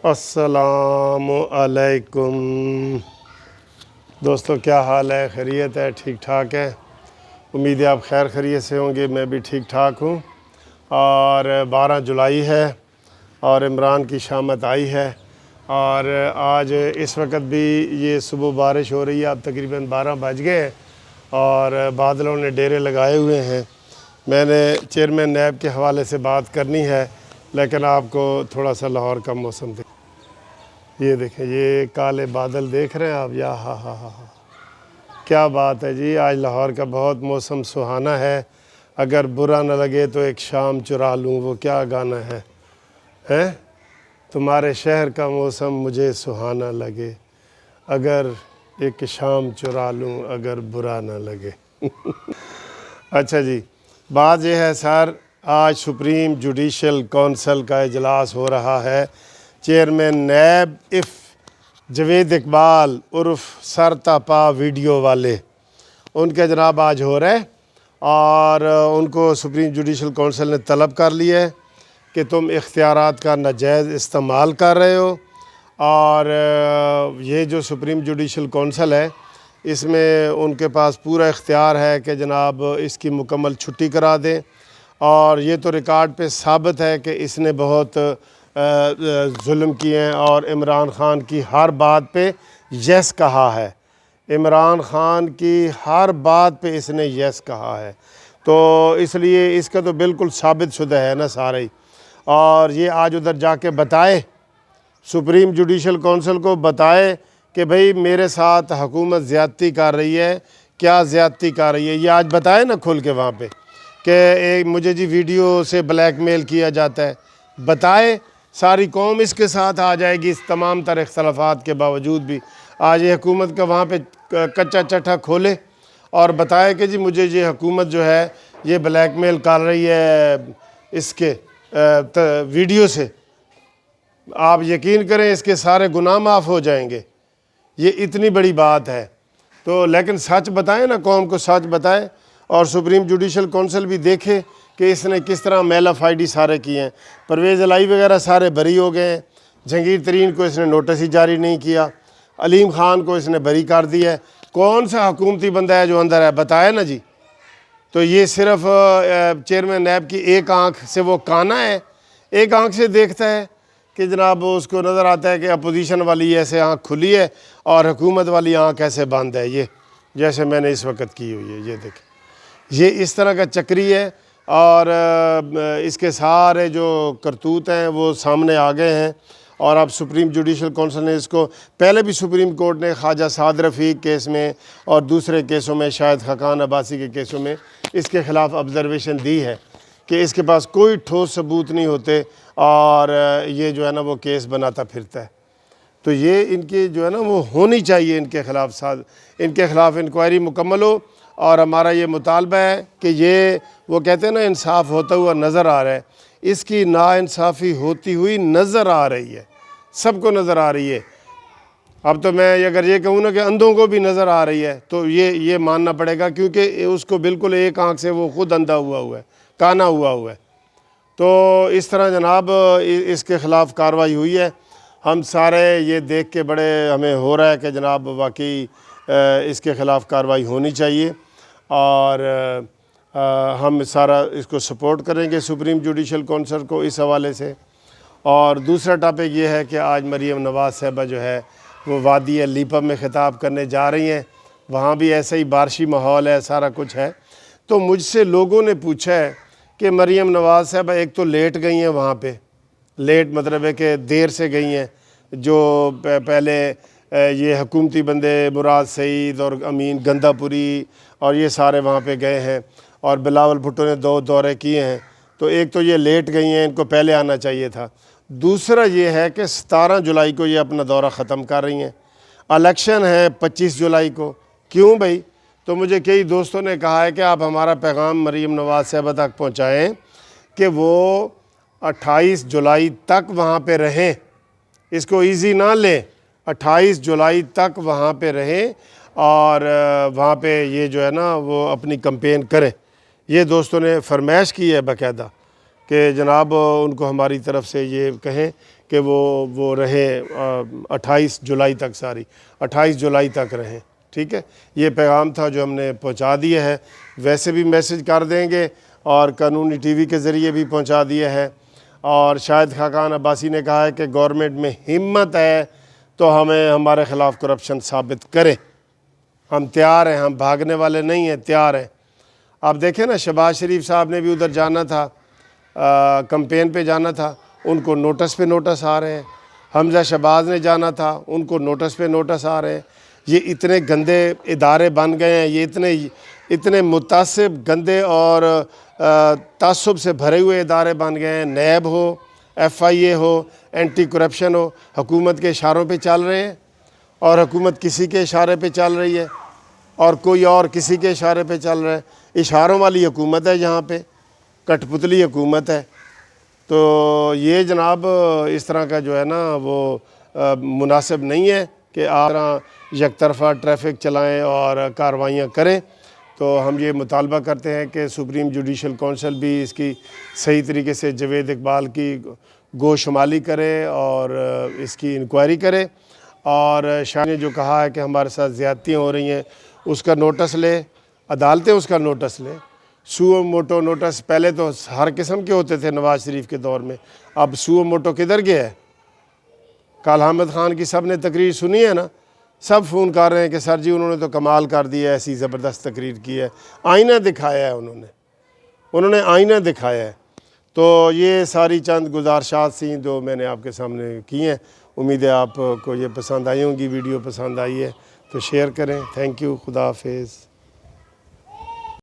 السلام علیکم دوستو، کیا حال ہے؟ خیریت ہے؟ ٹھیک ٹھاک ہے؟ امید ہے آپ خیر خیریت سے ہوں گے۔ میں بھی ٹھیک ٹھاک ہوں۔ اور 12 جولائی ہے اور عمران کی شامت آئی ہے، اور آج اس وقت بھی یہ صبح بارش ہو رہی ہے۔ اب تقریباً 12 بج گئے ہیں اور بادلوں نے ڈیرے لگائے ہوئے ہیں۔ میں نے چیئرمین نیب کے حوالے سے بات کرنی ہے، لیکن آپ کو تھوڑا سا لاہور کا موسم یہ دیکھیں، یہ کالے بادل دیکھ رہے ہیں آپ؟ یا ہاں کیا بات ہے جی! آج لاہور کا بہت موسم سہانا ہے۔ اگر برا نہ لگے تو ایک شام چرا لوں، وہ کیا گانا ہے؟ تمہارے شہر کا موسم مجھے سہانا لگے، اگر ایک شام چرا لوں، اگر برا نہ لگے۔ اچھا جی، بات یہ ہے سر، آج سپریم جوڈیشل کونسل کا اجلاس ہو رہا ہے۔ چیئرمین نیب جاوید اقبال عرف سر تاپا ویڈیو والے، ان کے جناب آج ہو رہے، اور ان کو سپریم جوڈیشل کونسل نے طلب کر لیا ہے کہ تم اختیارات کا ناجائز استعمال کر رہے ہو، اور یہ جو سپریم جوڈیشل کونسل ہے، اس میں ان کے پاس پورا اختیار ہے کہ جناب اس کی مکمل چھٹی کرا دیں، اور یہ تو ریکارڈ پہ ثابت ہے کہ اس نے بہت ظلم کیے ہیں اور عمران خان کی ہر بات پہ یس کہا ہے۔ عمران خان کی ہر بات پہ اس نے یس کہا ہے، تو اس لیے اس کا تو بالکل ثابت شدہ ہے نا سارے ہی۔ اور یہ آج ادھر جا کے بتائے، سپریم جوڈیشل کونسل کو بتائے کہ بھئی میرے ساتھ حکومت زیادتی کر رہی ہے، کیا زیادتی کر رہی ہے، یہ آج بتائے نا کھل کے وہاں پہ کہ مجھے جی ویڈیو سے بلیک میل کیا جاتا ہے۔ بتائے، ساری قوم اس کے ساتھ آ جائے گی، اس تمام تر اختلافات کے باوجود بھی آج یہ حکومت کا وہاں پہ کچا چٹھا کھولے اور بتائے کہ جی مجھے یہ حکومت جو ہے یہ بلیک میل کر رہی ہے اس کے ویڈیو سے۔ آپ یقین کریں اس کے سارے گناہ معاف ہو جائیں گے، یہ اتنی بڑی بات ہے۔ تو لیکن سچ بتائیں نا، قوم کو سچ بتائیں، اور سپریم جوڈیشل کونسل بھی دیکھے کہ اس نے کس طرح میل آف آئی ڈی سارے کیے ہیں۔ پرویز الہی وغیرہ سارے بری ہو گئے ہیں، جہانگیر ترین کو اس نے نوٹس ہی جاری نہیں کیا، علیم خان کو اس نے بری کر دیا ہے۔ کون سا حکومتی بندہ ہے جو اندر ہے؟ بتائے نا جی۔ تو یہ صرف چیئرمین نیب کی ایک آنکھ سے وہ کانا ہے، ایک آنکھ سے دیکھتا ہے کہ جناب اس کو نظر آتا ہے کہ اپوزیشن والی ایسے آنکھ کھلی ہے اور حکومت والی آنکھ ایسے بند ہے، یہ جیسے میں نے اس وقت کی ہوئی ہے۔ یہ دیکھیں، یہ اس طرح کا چکری ہے، اور اس کے سارے جو کرتوت ہیں وہ سامنے آ گئے ہیں۔ اور اب سپریم جوڈیشل کونسل نے اس کو پہلے بھی سپریم کورٹ نے خواجہ سعد رفیق کیس میں اور دوسرے کیسوں میں، شاہد خاقان عباسی کے کیسوں میں اس کے خلاف آبزرویشن دی ہے کہ اس کے پاس کوئی ٹھوس ثبوت نہیں ہوتے، اور یہ جو ہے نا وہ کیس بناتا پھرتا ہے۔ تو یہ ان کی جو ہے نا وہ ہونی چاہیے، ان کے خلاف انکوائری مکمل ہو، اور ہمارا یہ مطالبہ ہے کہ یہ وہ کہتے ہیں نا انصاف ہوتا ہوا نظر آ رہا ہے، اس کی ناانصافی ہوتی ہوئی نظر آ رہی ہے، سب کو نظر آ رہی ہے۔ اب تو میں اگر یہ کہوں نا کہ اندھوں کو بھی نظر آ رہی ہے تو یہ ماننا پڑے گا، کیونکہ اس کو بالکل ایک آنکھ سے وہ خود اندھا ہوا ہے، کانا ہوا ہے۔ تو اس طرح جناب اس کے خلاف کارروائی ہوئی ہے۔ ہم سارے یہ دیکھ کے بڑے ہمیں ہو رہا ہے کہ جناب واقعی اس کے خلاف کارروائی ہونی چاہیے، اور ہم سارا اس کو سپورٹ کریں گے سپریم جوڈیشل کونسل کو اس حوالے سے۔ اور دوسرا ٹاپک یہ ہے کہ آج مریم نواز صاحبہ جو ہے وہ وادی لیپا میں خطاب کرنے جا رہی ہیں، وہاں بھی ایسا ہی بارشی ماحول ہے، سارا کچھ ہے۔ تو مجھ سے لوگوں نے پوچھا ہے کہ مریم نواز صاحبہ ایک تو لیٹ گئی ہیں وہاں پہ، لیٹ مطلب ہے کہ دیر سے گئی ہیں، جو پہلے یہ حکومتی بندے مراد سعید اور امین گندہ پوری اور یہ سارے وہاں پہ گئے ہیں، اور بلاول بھٹو نے 2 دورے کیے ہیں، تو ایک تو یہ لیٹ گئی ہیں، ان کو پہلے آنا چاہیے تھا۔ دوسرا یہ ہے کہ 17 جولائی کو یہ اپنا دورہ ختم کر رہی ہیں، الیکشن ہے 25 جولائی کو۔ کیوں بھائی؟ تو مجھے کئی دوستوں نے کہا ہے کہ آپ ہمارا پیغام مریم نواز صاحبہ تک پہنچائیں کہ وہ 28 جولائی تک وہاں پہ رہیں، اس کو ایزی نہ لیں، 28 جولائی تک وہاں پہ رہیں، اور وہاں پہ یہ جو ہے نا وہ اپنی کمپین کریں۔ یہ دوستوں نے فرمائش کی ہے باقاعدہ کہ جناب ان کو ہماری طرف سے یہ کہیں کہ وہ رہیں 28 جولائی تک 28 جولائی تک رہیں. ٹھیک ہے, یہ پیغام تھا جو ہم نے پہنچا دیا ہے. ویسے بھی میسج کر دیں گے اور قانونی ٹی وی کے ذریعے بھی پہنچا دیا ہے. اور شاہد خاقان عباسی نے کہا ہے کہ گورنمنٹ میں ہمت ہے تو ہمیں ہمارے خلاف کرپشن ثابت کرے. ہم تیار ہیں, ہم بھاگنے والے نہیں ہیں, تیار ہیں. آپ دیکھیں نا, شہباز شریف صاحب نے بھی ادھر جانا تھا, کمپین پہ جانا تھا, ان کو نوٹس پہ نوٹس آ رہے ہیں. حمزہ شہباز نے جانا تھا, ان کو نوٹس پہ نوٹس آ رہے ہیں. یہ اتنے گندے ادارے بن گئے ہیں, یہ اتنے متعصب, گندے اور تعصب سے بھرے ہوئے ادارے بن گئے ہیں. نیب ہو, FIA ہو, اینٹی کرپشن ہو, حکومت کے اشاروں پہ چل رہے ہیں, اور حکومت کسی کے اشارے پہ چل رہی ہے, اور کوئی اور کسی کے اشارے پہ چل رہا ہے. اشاروں والی حکومت ہے یہاں پہ, کٹ پتلی حکومت ہے. تو یہ جناب اس طرح کا جو ہے نا وہ مناسب نہیں ہے کہ آپ یک طرفہ ٹریفک چلائیں اور کارروائیاں کریں. تو ہم یہ مطالبہ کرتے ہیں کہ سپریم جوڈیشل کونسل بھی اس کی صحیح طریقے سے جاوید اقبال کی گوشمالی کرے اور اس کی انکوائری کرے. اور شاہ نے جو کہا ہے کہ ہمارے ساتھ زیادتیاں ہو رہی ہیں, اس کا نوٹس لے, عدالتیں اس کا نوٹس لیں. سو موٹو نوٹس پہلے تو ہر قسم کے ہوتے تھے نواز شریف کے دور میں, اب سو موٹو کدھر گیا ہے؟ کل حامد خان کی سب نے تقریر سنی ہے نا, سب فون کر رہے ہیں کہ سر جی انہوں نے تو کمال کر دیا ہے, ایسی زبردست تقریر کی ہے, آئینہ دکھایا ہے انہوں نے آئینہ دکھایا ہے. تو یہ ساری چند گزارشات تھیں جو میں نے آپ کے سامنے کی ہیں. امید ہے آپ کو یہ پسند آئی ہوں گی. ویڈیو پسند آئی ہے تو شیئر کریں. Thank you. خدا حافظ.